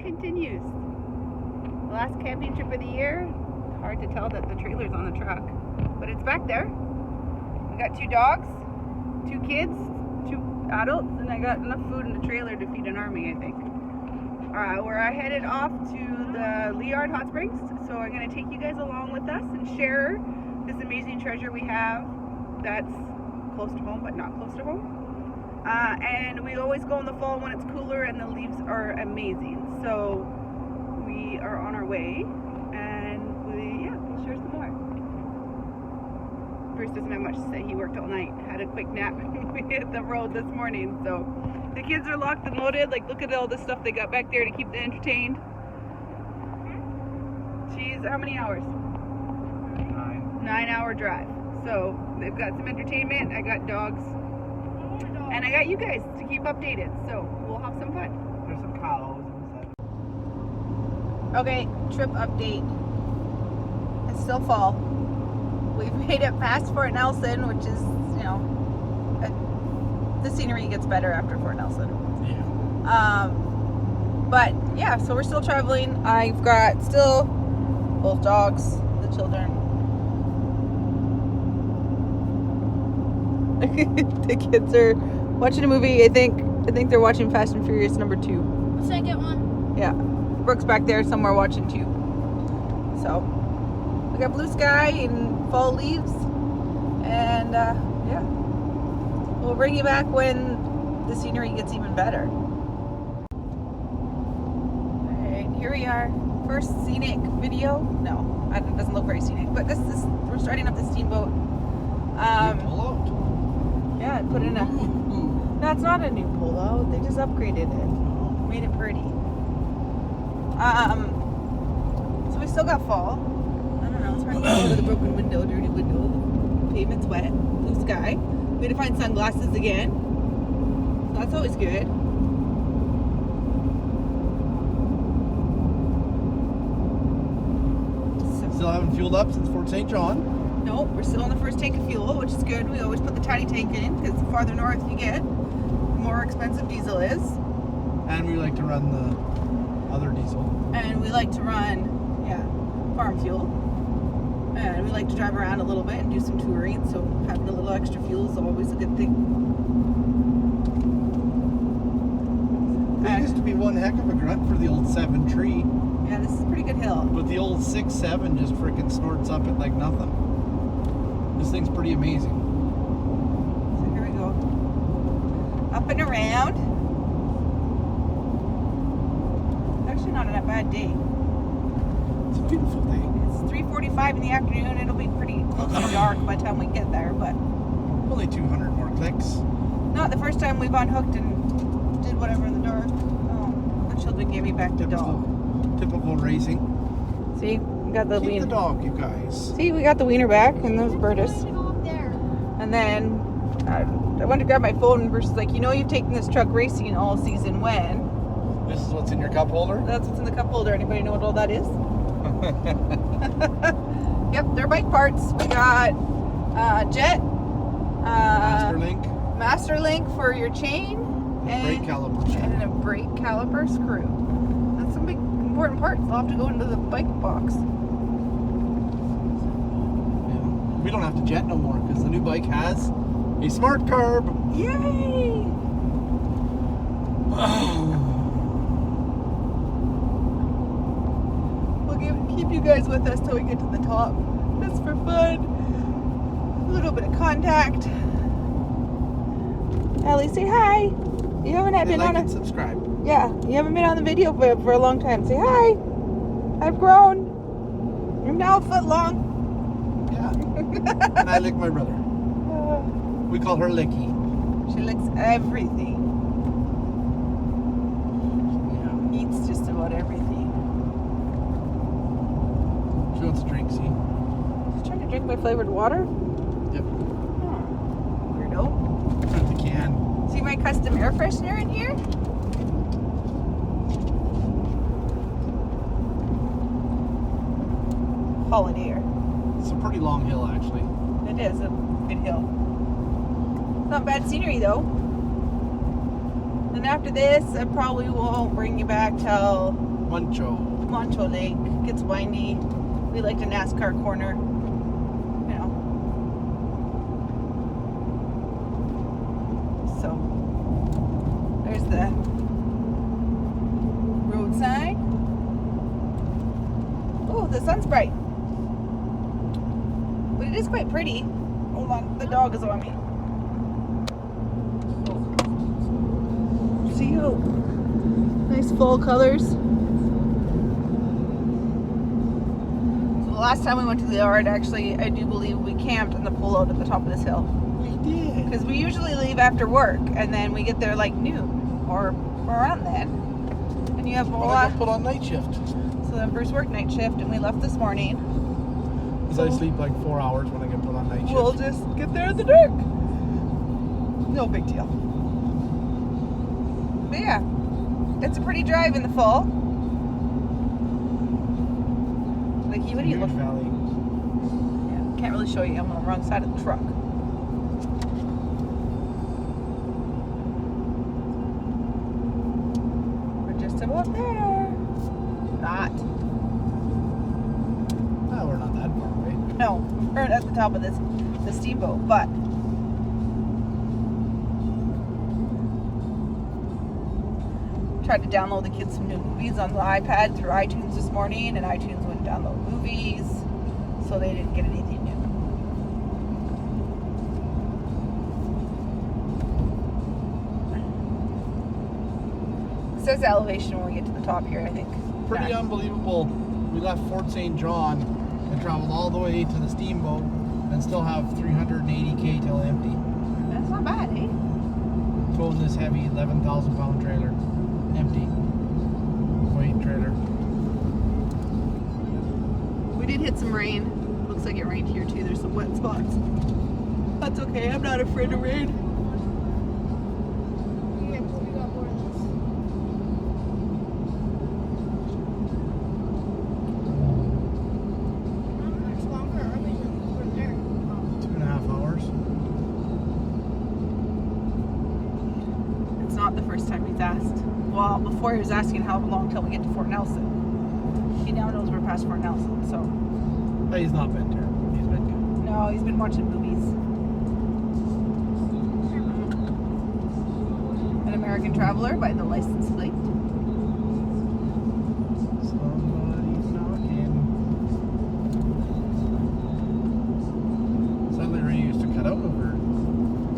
continues. The last camping trip of the year. Hard to tell that the trailer's on the truck, but it's back there. We got 2 dogs, 2 kids, 2 adults, and I got enough food in the trailer to feed an army, I think. We're headed off to the Leonard hot springs, so I'm going to take you guys along with us and share this amazing treasure we have that's close to home, but not close to home. And we always go in the fall when it's cooler and the leaves are amazing. So we are on our way, and we'll share some more. Bruce doesn't have much to say. He worked all night, had a quick nap, and we hit the road this morning. So the kids are locked and loaded. Like, look at all the stuff they got back there to keep them entertained. Geez, how many hours? 9-hour drive. So they've got some entertainment. I got dogs. And I got you guys to keep updated, so we'll have some fun. There's some cows. Okay, trip update. It's still fall. We've made it past Fort Nelson, which is, the scenery gets better after Fort Nelson. Yeah. But yeah, so we're still traveling. I've got still both dogs, the children. The kids are watching a movie. I think they're watching Fast and Furious number 2. The second one. Yeah. Brooke's back there somewhere watching too. So we got blue sky and fall leaves, and we'll bring you back when the scenery gets even better. Alright, here we are. First scenic video. No, it doesn't look very scenic, but we're starting up the steamboat. Yeah, I put in a... No, it's not a new pullout. They just upgraded it. Made it pretty. So we still got fall. I don't know, it's hard to go with a broken window, dirty window. Pavement's wet. Blue sky. We had to find sunglasses again. So that's always good. Still haven't fueled up since Fort St. John. Nope, we're still on the first tank of fuel, which is good. We always put the tiny tank in, because the farther north you get, the more expensive diesel is. And we like to run the other diesel. And we like to run, farm fuel. And we like to drive around a little bit and do some touring, so having a little extra fuel is always a good thing. It used to be one heck of a grunt for the old 7 tree. Yeah, this is a pretty good hill. But the old 6-7 just freaking snorts up it like nothing. This thing's pretty amazing. So here we go. Up and around. Actually not a bad day. It's a beautiful day. It's 3:45 in the afternoon. It'll be pretty close to dark by the time we get there, but... Only 200 more clicks. Not the first time we've unhooked and did whatever in the dark. Oh, the children gave me back the dog. Typical racing. See, we got the Keep wiener. the dog, you guys. See, we got the wiener back and those birders. I'm gonna go up there. And then I went to grab my phone and Bruce was like, you've taken this truck racing all season when? This is what's in your cup holder? That's what's in the cup holder. Anybody know what all that is? Yep, they're bike parts. We got jet, master link for your chain, and brake caliper screw. And a brake caliper screw. That's some big important parts. They'll have to go into the bike box. Yeah. We don't have to jet no more because the new bike has a smart carb. Yay! We'll keep you guys with us till we get to the top. Just for fun. A little bit of contact. Ellie, say hi. You haven't been like on and subscribe. Yeah, you haven't been on the video for a long time. Say hi. I've grown. I'm now a foot long. Yeah. And I lick my brother. We call her Licky. She licks everything. Yeah. Eats just about everything. She wants a drink, see? She's trying to drink my flavored water? Yep. Weirdo. With the can. See my custom air freshener in here? Holiday air. It's a pretty long hill, actually. It is a good hill. Not bad scenery though. And after this, I probably won't bring you back till Moncho Lake. Gets windy. We like the NASCAR corner. You know. So there's the road sign. Oh, the sun's bright. But it is quite pretty. Hold on, the dog is on me. See how nice fall colors. So the last time we went to the yard, actually, I do believe we camped on the pullout at the top of this hill. We did. Because we usually leave after work, and then we get there like noon or around then. And you have a But I lot. got put on night shift. So then Bruce worked night shift, and we left this morning. Because I sleep like 4 hours when I get put on night shift. We'll just get there in the dark. No big deal. But yeah, it's a pretty drive in the fall. Like, what do you look? Valley. Yeah, can't really show you. I'm on the wrong side of the truck. We're just about there. Not. Oh, we're not that far away. No, we're at the top of the steamboat, but tried to download the kids some new movies on the iPad through iTunes this morning, and iTunes wouldn't download movies, so they didn't get anything new. It says elevation when we get to the top here, I think. Pretty Yeah. unbelievable. We left Fort St. John and traveled all the way to the steamboat and still have 380K till empty. That's not bad, eh? Towing this heavy 11,000 pound trailer. Empty. Weight trailer. We did hit some rain. Looks like it rained here too. There's some wet spots. That's okay. I'm not afraid of rain. Yeah, because we got more of this. How much longer are we than we were there? 2.5 hours. It's not the first time he's asked. Well, before he was asking how long till we get to Fort Nelson. He now knows we're past Fort Nelson, so. But he's not been there. He's been good. No, he's been watching movies. An American Traveler by the license plate. Somebody's knocking. Suddenly Ray used to cut out over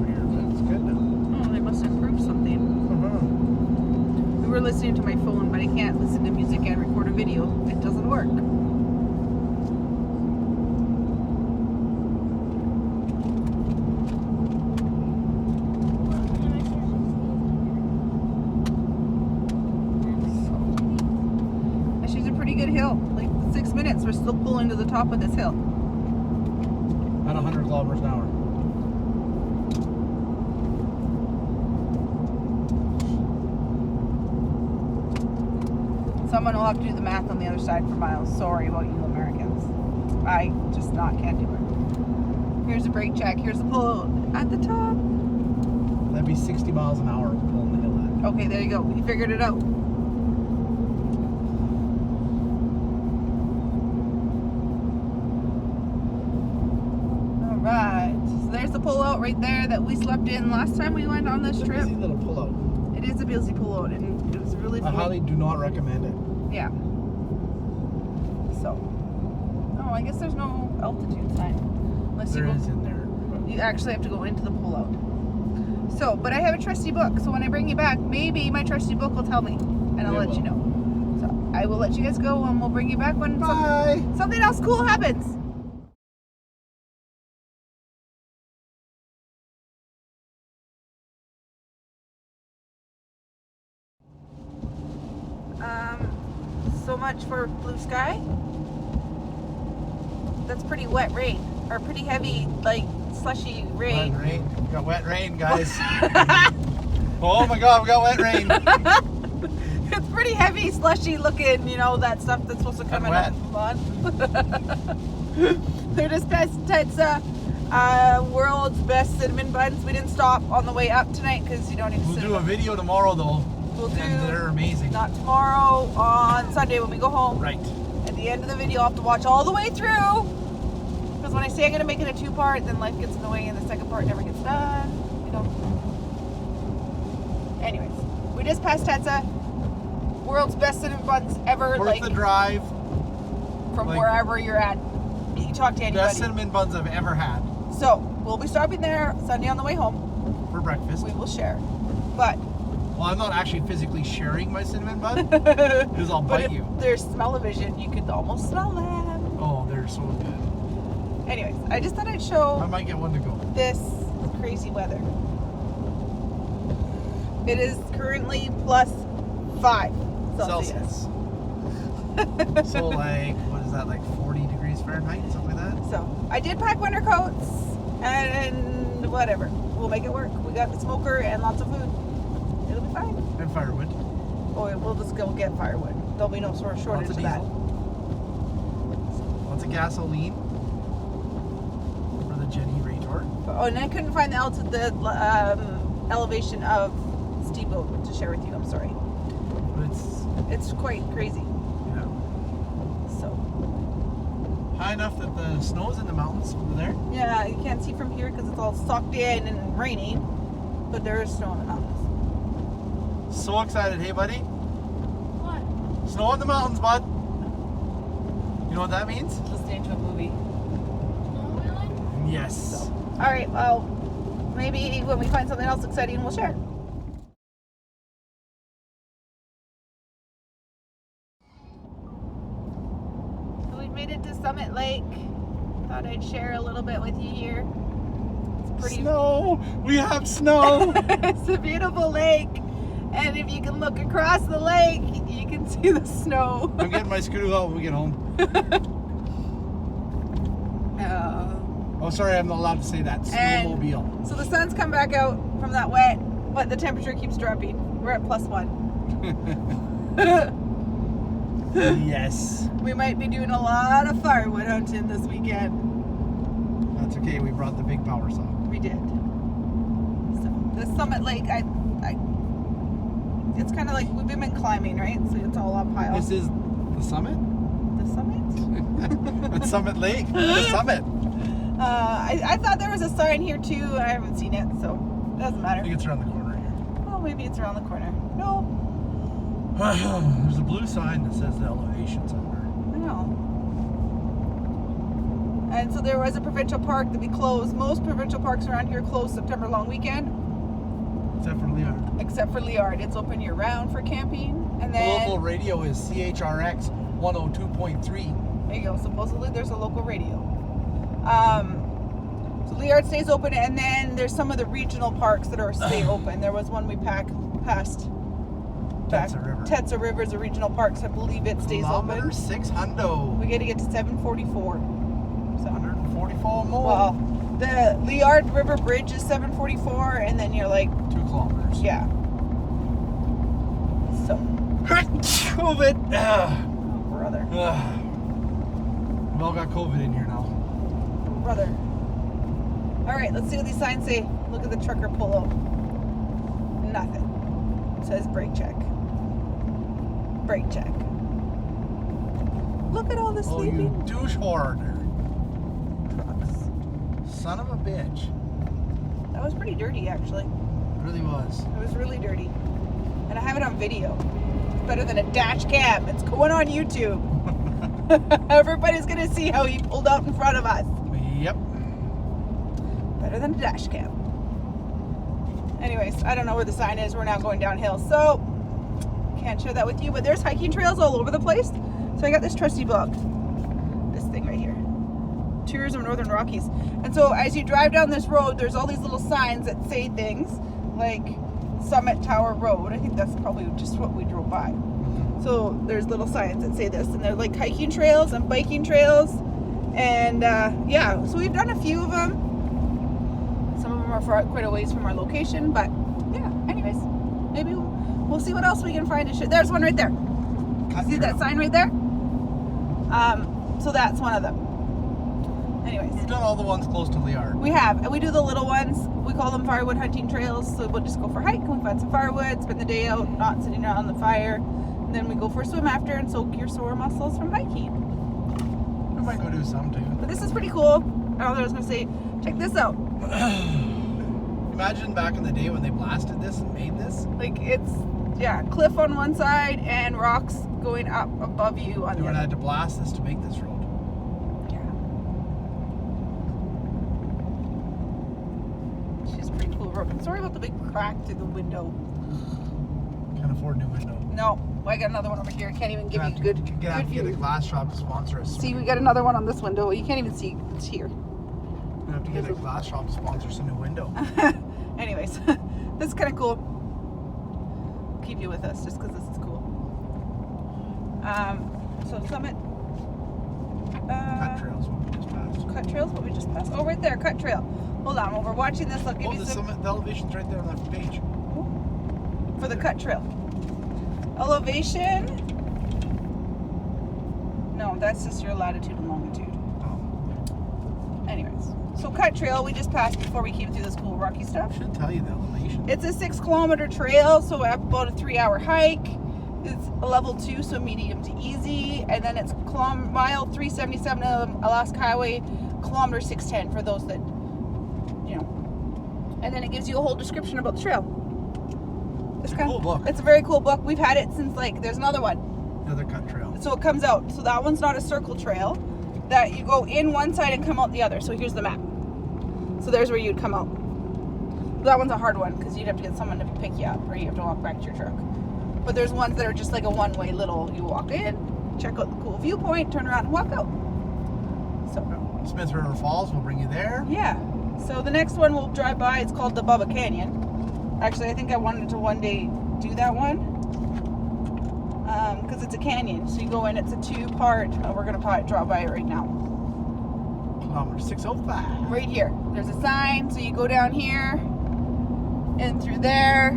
here, but it's good now. Oh, they must improve something. We were listening to my phone, but I can't listen to music and record a video. It doesn't work. She's a pretty good hill. Like 6 minutes, we're still pulling to the top of this hill. At 100 kilometers an hour. Someone will have to do the math on the other side for miles. Sorry about you Americans. I just can't do it. Here's a brake check. Here's a pull at the top. That'd be 60 miles an hour pulling the hill at. Okay, there you go. You figured it out. All right. So there's the pullout right there that we slept in last time we went on this It's a trip. busy little pullout. It is a busy pullout, and it was really I fun. highly do not recommend it. Yeah. So. Oh, I guess there's no altitude sign. Unless There you go, is in there. But you actually have to go into the pullout. So, but I have a trusty book, so when I bring you back, maybe my trusty book will tell me, and I'll It let will. you know. So I will let you guys go, and we'll bring you back when bye! something else cool happens. So much for blue sky. That's pretty wet rain, or pretty heavy, like slushy rain. Wet rain. We got wet rain, guys. Oh my god, we got wet rain. It's pretty heavy, slushy looking, you know, that stuff that's supposed to come in And on. They're just world's best cinnamon buns. We didn't stop on the way up tonight because you don't need to We'll do a cinnamon. video tomorrow though. We'll do. And they're amazing. Not tomorrow, on Sunday when we go home. Right. At the end of the video, I'll have to watch all the way through. Because when I say I'm going to make it a 2-part, then life gets in the way and the second part never gets done. You know. Anyways, we just passed Tetsa. World's best cinnamon buns ever. Worth the drive. From wherever you're at. You can talk to anybody. Best cinnamon buns I've ever had. So, we'll be stopping there Sunday on the way home. For breakfast. We will share. But... Well, I'm not actually physically sharing my cinnamon bun. Because I'll bite you. There's smell-o-vision. You could almost smell them. Oh, they're so good. Anyways, I just thought I'd show... I might get one to go. This crazy weather. It is currently +5 Celsius. So like, what is that, like 40 degrees Fahrenheit, something like that? So, I did pack winter coats and whatever. We'll make it work. We got the smoker and lots of food. It'll be fine. And firewood. Oh, we'll just go get firewood. There'll be no sort of shortage Lots of of that. diesel. Lots of gasoline. For the generator. Oh, and I couldn't find the elevation of Steamboat to share with you. I'm sorry. But It's quite crazy. yeah. So. High enough that the snow's in the mountains over there. Yeah, you can't see from here because it's all socked in and raining. But there is snow in the mountains. So excited. Hey, buddy. What? Snow in the mountains, bud. You know what that means? Listening to a movie. No, really? Yes. All right, well, maybe when we find something else exciting, we'll share. So we've made it to Summit Lake. Thought I'd share a little bit with you here. It's pretty. Snow. We have snow. It's a beautiful lake, and if you can look across the lake, you can see the snow. I'm getting my scooter out when we get home. Oh, sorry, I'm not allowed to say that. Snowmobile. So the sun's come back out from that wet, but the temperature keeps dropping. We're at +1. Yes. We might be doing a lot of firewood hunting this weekend. That's okay. We brought the big power saw. We did. So the Summit Lake, it's kind of like we've been climbing, right? So it's all up high. This is the summit? The summit? At Summit Lake. The summit. I thought there was a sign here too. I haven't seen it, so it doesn't matter. I think it's around the corner here. Well, maybe it's around the corner. No, There's a blue sign that says the elevation's under. I know. And so there was a provincial park that we closed. Most provincial parks around here close September long weekend. Except for Leonard. Except for Leonard. It's open year round for camping. And The then local radio is CHRX 102.3. there you go. Supposedly there's a local radio. So Leonard stays open, and then there's some of the regional parks that are stay open. There was one we passed. Tetsa River. Tetsa River is a regional park, so I believe it stays Kilometer open. 600. We got to get to 744. So 144 more. well, the Leonard River Bridge is 744, and then you're like, 2 kilometers. yeah. So, COVID. brother. We all got COVID in here now. Brother. All right, let's see what these signs say. Look at the trucker pull out. Nothing. It says brake check. Brake check. Look at all the Oh, you sleeping douche hoarder. trucks. Son of a bitch. That was pretty dirty, actually. It really was. It was really dirty. And I have it on video. It's better than a dash cam. It's going on YouTube. Everybody's going to see how he pulled out in front of us. Yep. Better than a dash cam. Anyways, I don't know where the sign is. We're now going downhill, so can't share that with you. But there's hiking trails all over the place. So I got this trusty book. This thing right here. Tours of Northern Rockies. And so as you drive down this road, there's all these little signs that say things like Summit Tower Road. I think that's probably just what we drove by. So there's little signs that say this, and they're like hiking trails and biking trails. And yeah, so we've done a few of them. Some of them are quite a ways from our location, but yeah, anyways, maybe we'll see what else we can find. There's one right there. See that sign right there? So that's one of them. Anyways. We've done all the ones close to Leonard. We have, and we do the little ones. We call them firewood hunting trails. So we'll just go for a hike, and we find some firewood, spend the day out, not sitting around the fire. And then we go for a swim after and soak your sore muscles from hiking. I might go do some too. But this is pretty cool. I was going to say, check this out. Imagine back in the day when they blasted this and made this. Like it's, yeah, cliff on one side and rocks going up above you on They the would have other. had to blast this to make this road. Yeah. She's pretty cool road. Sorry about the big crack through the window. Can't afford a new window. No, I got another one over here. I can't even give you good Gonna have to get a view. glass shop to sponsor us. See, we got another one on this window. You can't even see. It's here. We're gonna have to get a glass shop to sponsor us a new window. Anyways, this is kind of cool. Keep you with us just because this is cool. So Summit. Cut trails what we just passed. Cut trails, what we just passed. Oh, right there, cut trail. Hold on, while we're watching this, I'll give Oh, you the some summit, the elevation's right there on that page. for the cut trail. Elevation. No, that's just your latitude and longitude. Oh. Anyways, so cut trail we just passed before we came through this cool rocky stuff. I should tell you the elevation. It's a 6-kilometer trail, so about a 3-hour hike. It's a level 2, so medium to easy, and then it's mile 377 of Alaska Highway, kilometer 610 for those that, you know. And then it gives you a whole description about the trail. It's a cool book. It's a very cool book. We've had it since there's another one. Another cut trail. So it comes out. So that one's not a circle trail. That you go in one side and come out the other. So here's the map. So there's where you'd come out. That one's a hard one because you'd have to get someone to pick you up, or you have to walk back to your truck. But there's ones that are just like a one-way little. You walk in, check out the cool viewpoint, turn around and walk out. So Smith River Falls will bring you there. yeah. So the next one we'll drive by. It's called the Bubba Canyon. Actually, I think I wanted to one day do that one. Because it's a canyon, so you go in. It's a 2-part. We're gonna probably drop by it right now. Kilometer 605. Right here. There's a sign, so you go down here and through there,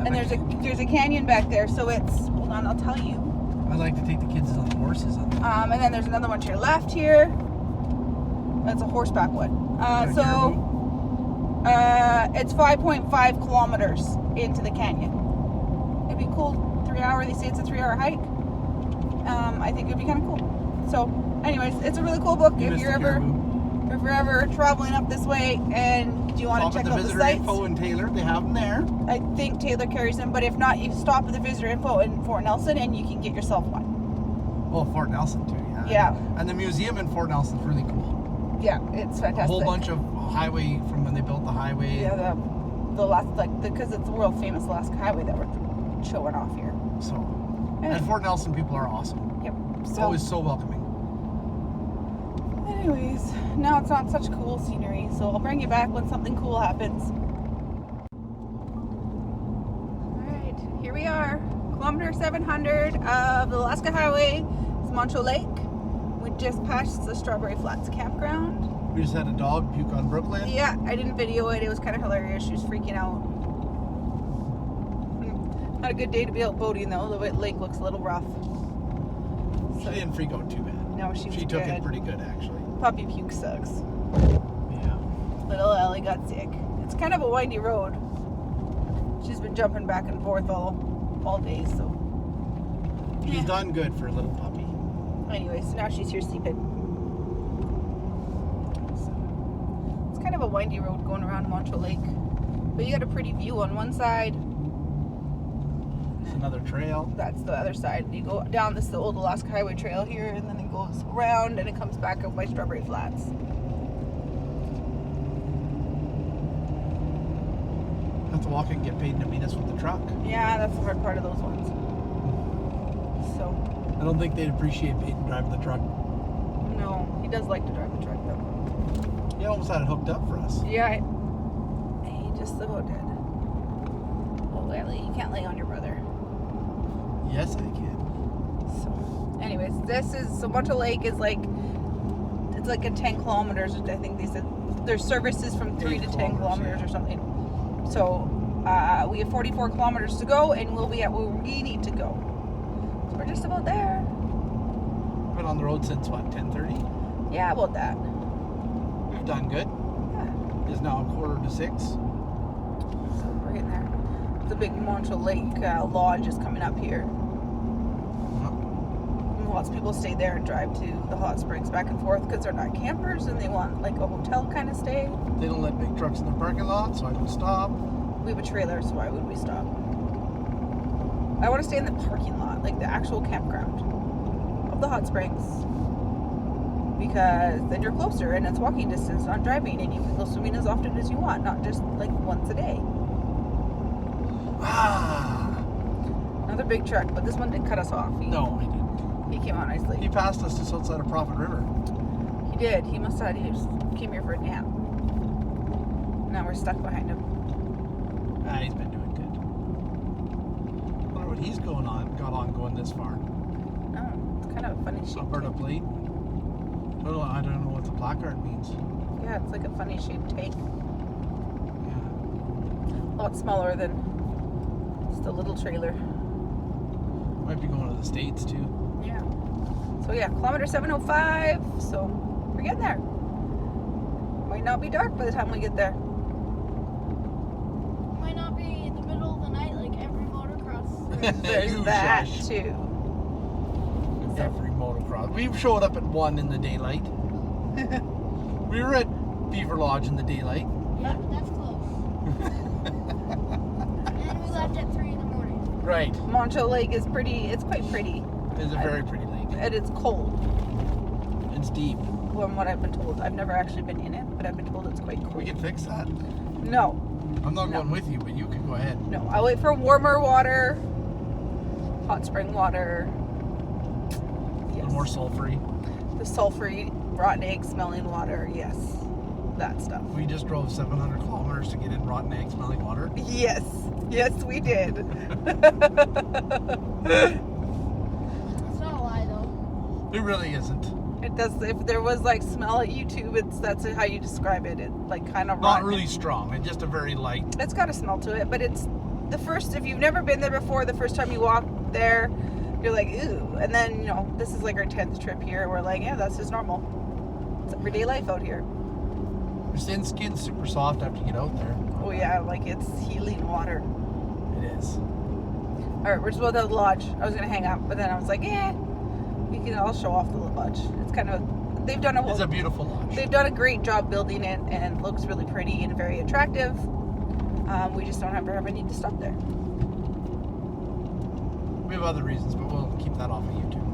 and there's a canyon back there. So it's, hold on, I'll tell you. I'd like to take the kids on the horses on that. And then there's another one to your left here. That's a horseback one. It's 5.5 kilometers into the canyon. It'd be cool. 3-hour. They say it's a 3-hour hike. I think it'd be kind of cool. So, anyways, it's a really cool book. If you're ever traveling up this way and you want to check the out the visitor sites, info in Taylor, they have them there. I think Taylor carries them. But if not, you stop at the visitor info in Fort Nelson and you can get yourself one. Well, Fort Nelson too, yeah. Yeah. And the museum in Fort Nelson is really cool. Yeah, it's fantastic. A whole bunch of highway from when they built the highway. Yeah, the last because it's the world famous Alaska Highway that we're showing off here. So, and Fort Nelson people are awesome. Yep. So, Always so welcoming. anyways, now it's not such cool scenery, so I'll bring you back when something cool happens. Alright, here we are. Kilometer 700 of the Alaska Highway. It's Moncho Lake. We just passed the Strawberry Flats campground. We just had a dog puke on Brooklyn. Yeah, I didn't video it. It was kind of hilarious. She was freaking out. Not a good day to be out boating though. The lake looks a little rough. She didn't freak out too bad. No, she took good. it pretty good actually. Puppy puke sucks. Yeah. Little Ellie got sick. It's kind of a windy road. She's been jumping back and forth all day, so. She's done good for a little puppy. Anyway, so now she's here sleeping. So, it's kind of a windy road going around Moncho Lake. But you got a pretty view on one side. It's another trail. That's the other side. You go down the old Alaska Highway trail here, and then it goes around and it comes back up by Strawberry Flats. Have to walk and get paid to meet us with the truck. Yeah, that's the hard part of those ones. So, I don't think they'd appreciate Peyton driving the truck. no, he does like to drive the truck though. He almost had it hooked up for us. Yeah, he just about did. Oh, Ellie, you can't lay on your brother. Yes, I can. So, anyways, so Moncho Lake is it's like a 10 kilometers. I think they said there's services from 3 to 10 kilometers or something. So, we have 44 kilometers to go, and we'll be at where we need to go. So we're just about there. Been on the road since what, 10:30? Yeah, about that. We've done good. Yeah. It's now 5:45. So we're getting there. The big Montreux Lake Lodge is coming up here. Lots of people stay there and drive to the hot springs back and forth because they're not campers and they want like a hotel kind of stay. They don't let big trucks in the parking lot, so I don't stop. We have a trailer, so why would we stop? I want to stay in the parking lot, like the actual campground of the hot springs, because then you're closer and it's walking distance, not driving, and you can go swimming as often as you want, not just like once a day. Another big truck, but this one didn't cut us off. No, he didn't. He came out nicely. He passed us just outside of Prophet River. He did. He must have. He just came here for a nap. Now we're stuck behind him. He's been doing good. I wonder what he's got on going this far. Oh, it's kind of a funny shape. Alberta plate. I don't know what the placard means. Yeah, it's like a funny shaped tank. Yeah. A lot smaller than just a little trailer. Might be going to the States too. Yeah. So yeah, kilometer 705. So we're getting there. Might not be dark by the time we get there. Might not be in the middle of the night like every motocross. There's You that shush. too. Every motocross. We showed up at 1 in the daylight. We were at Beaver Lodge in the daylight. Yeah, that's close. And we left at 3 in the morning. Right. Montreux Lake is pretty. It's quite pretty, It's a very pretty lake. and it's cold. It's deep. From what I've been told, I've never actually been in it, but I've been told it's quite cold. We can fix that. No, I'm not No. going with you, but you can go ahead. no. I'll wait for warmer water, hot spring water. A Yes. little more sulfury. The sulfury, rotten egg smelling water. Yes, that stuff. We just drove 700 kilometers to get in rotten egg smelling water. Yes, yes, we did. That's not a lie though. It really isn't. It does. If there was like smell at YouTube, that's how you describe it. It like kind of Not really strong. It's just a very light. It's got a smell to it, but it's the first. If you've never been there before, the first time you walk there, you're like, ooh. And then this is like our 10th trip here. We're like, yeah, that's just normal. It's everyday life out here. Your skin's super soft after you get out there. Oh yeah, like it's healing water. It is. All right, we're just about to the lodge. I was gonna hang up, but then I was like, I'll show off the lodge. It's kind of they've done It's a beautiful lodge. They've done a great job building it, and it looks really pretty and very attractive. We just don't ever need to stop there. We have other reasons, but we'll keep that off of YouTube.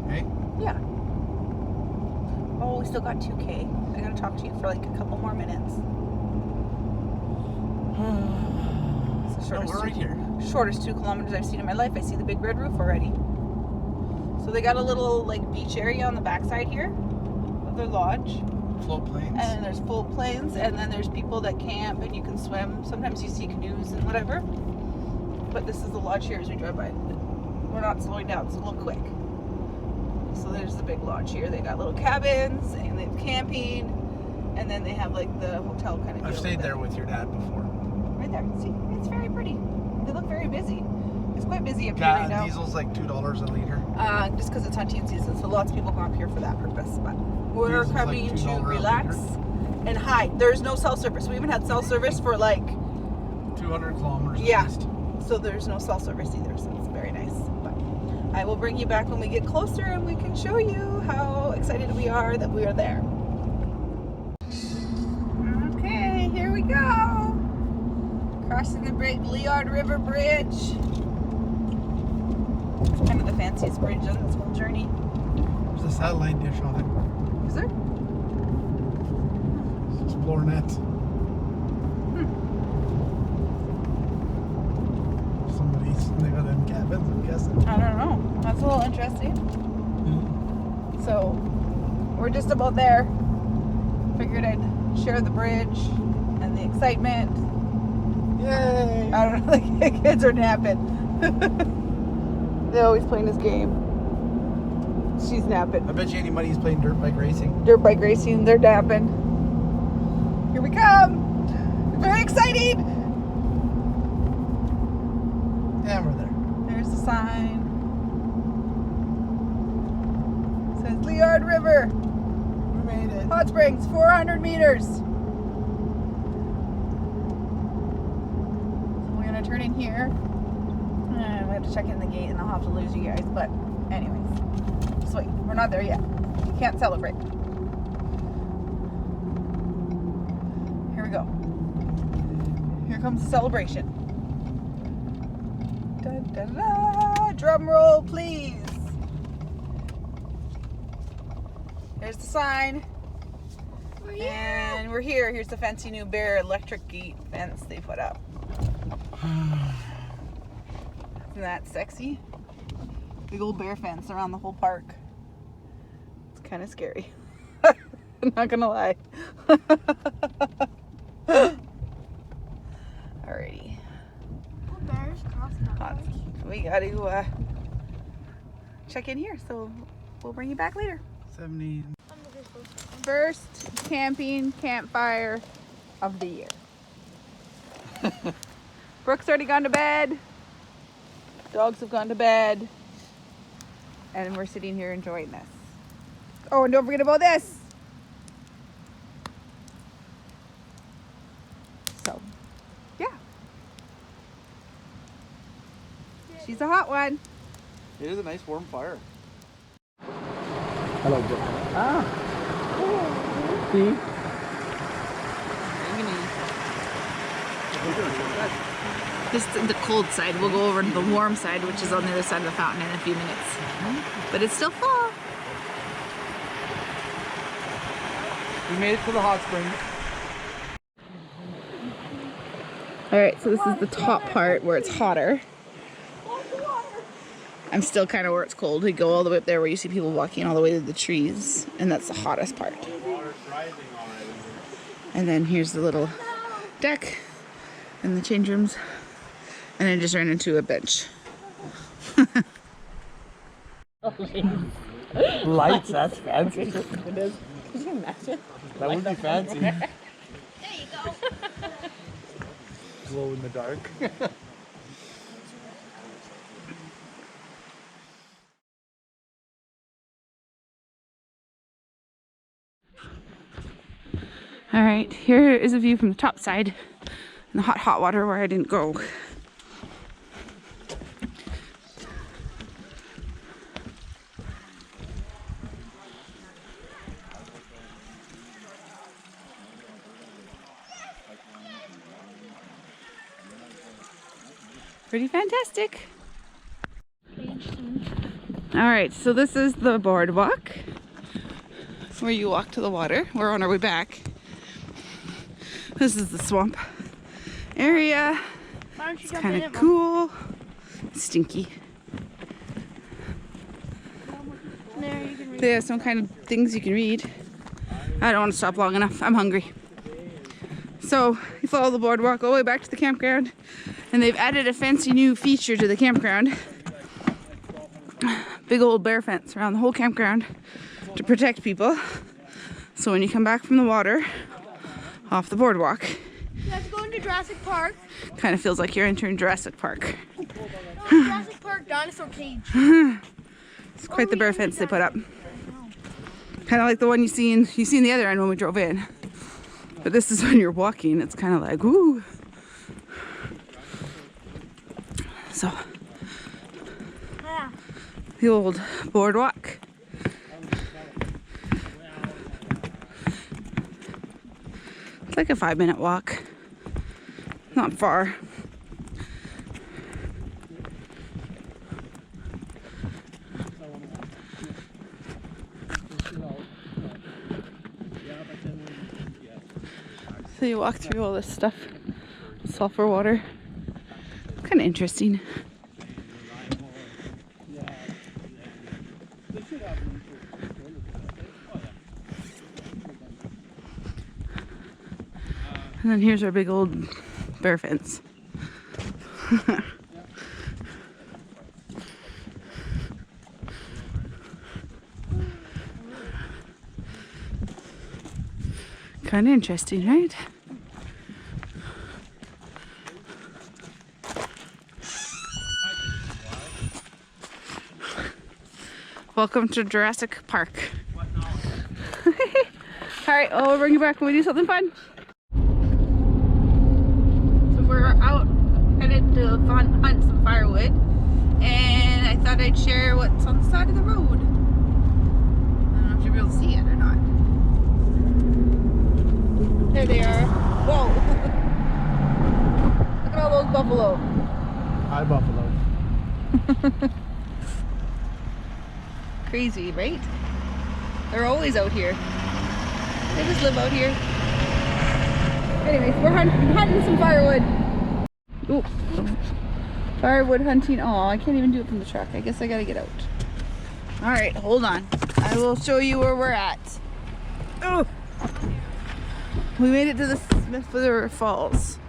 Okay? Yeah. Oh, we still got 2K. I gotta talk to you for like a couple more minutes. It's the No, we're right here. Shortest 2 kilometers I've seen in my life. I see the big red roof already. So they got a little like beach area on the backside here of their lodge. Float planes. And then there's float planes, and then there's people that camp, and you can swim. Sometimes you see canoes and whatever. But this is the lodge here as we drive by. We're not slowing down, so look quick. So there's the big lodge here. They got little cabins, and they have camping, and then they have like the hotel kind of. I've stayed there with your dad before. Right there. See, it's very pretty. They look very busy. It's quite busy up here right now. Diesel's like $2 a liter. Just because it's hunting season, so lots of people go up here for that purpose. But we're Diesel's coming like to $2 a relax and hide. There's no cell service. We haven't had cell service for like 200 kilometers Yeah. at least. So there's no cell service either, so it's very nice. But I will bring you back when we get closer and we can show you how excited we are that we are there. Okay, here we go. Crossing the great Leonard River Bridge. It's kind of the fanciest bridge on this whole journey. There's a satellite dish on it. Is there? It's Explore Net. They got in cabins, I'm guessing. I don't know. That's a little interesting. So, we're just about there. Figured I'd share the bridge and the excitement. Yay! I don't know, the kids are napping. They're always playing this game. She's napping. I bet you anybody's playing dirt bike racing. Dirt bike racing, they're napping. Here we come! Very exciting! Yeah, we're there. There's the sign. It says Leonard River. We made it. Hot Springs, 400 meters. So we're gonna turn in here. And we have to check in the gate and I'll have to lose you guys. But anyways, sweet. We're not there yet. You can't celebrate. Here we go. Here comes the celebration. Da, da, da. Drum roll, please. There's the sign. And we're here. Here's the fancy new Bear electric gate fence they put up. Isn't that sexy? Big old bear fence around the whole park. It's kind of scary. I'm not gonna lie. Alrighty. Bears cross the We got to check in here, so we'll bring you back later. 70. First camping campfire of the year. Brooke's already gone to bed. Dogs have gone to bed. And we're sitting here enjoying this. Oh, and don't forget about this. So, yeah. She's a hot one. It is a nice warm fire. I like it. Ah. See? This is the cold side. We'll go over to the warm side, which is on the other side of the fountain in a few minutes. But it's still full. We made it to the hot springs. Alright, so this is the top part where it's hotter. I'm still kind of where it's cold. We go all the way up there where you see people walking all the way to the trees, and that's the hottest part. And then here's the little deck and the change rooms, and I just ran into a bench. Lights, that's fancy. It is. Can you imagine? That would be fancy. There you go. Glow in the dark. All right, here is a view from the top side in the hot water where I didn't go. Pretty fantastic. All right, so this is the boardwalk where you walk to the water. We're on our way back. This is the swamp area. It's kind of cool. Stinky. There, you can read. There's some kind of things you can read. I don't want to stop long enough. I'm hungry. So you follow the boardwalk all the way back to the campground, and they've added a fancy new feature to the campground. Big old bear fence around the whole campground to protect people. So when you come back from the water, off the boardwalk, You have to go into Jurassic Park. kind of feels like you're entering Jurassic Park. No, Jurassic Park dinosaur cage. It's quite the bear fence they put up. Kind of like the one you seen the other end when we drove in. But this is when you're walking. It's kind of like, woo. So, Yeah. the old boardwalk. It's like a 5-minute walk. Not far. So you walk through all this stuff. Sulfur water. Kind of interesting. And then here's our big old bear fence. Kind of interesting, right? Welcome to Jurassic Park. Alright, well, we'll bring you back when we do something fun. So we're out, headed to hunt some firewood. And I thought I'd share what's on the side of the road. I don't know if you'll be able to see it or not. There they are. Whoa! Look at all those buffalo. Hi, buffalo. Crazy, right? They're always out here. They just live out here. Anyways, we're hunting some firewood. Ooh. Firewood hunting. Oh, I can't even do it from the truck. I guess I gotta get out. Alright, hold on. I will show you where we're at. Oh. We made it to the Smith River Falls.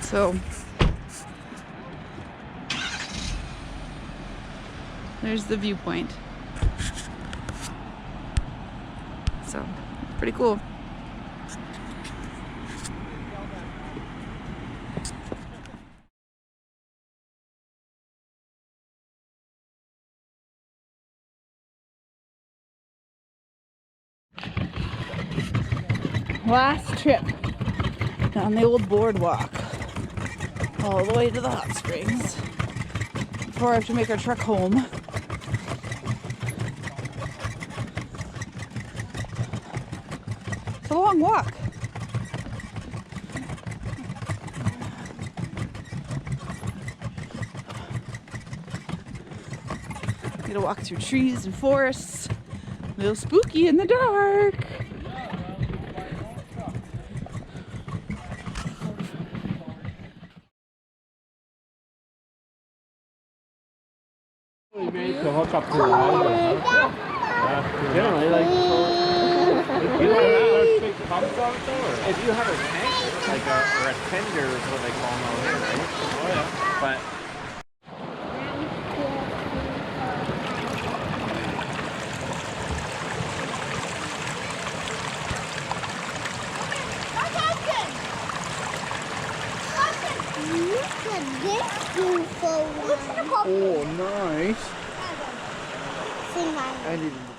So there's the viewpoint. So pretty cool. Last trip down the old boardwalk all the way to the hot springs before I have to make our trek home. It's a long walk. You gotta walk through trees and forests. A little spooky in the dark. To hook up to the line. Generally, like, you don't have big pumps on it though, or if you have a tank, like or a tender is what they call them out here, right? Oh yeah. But Oh, nice. Sing I didn't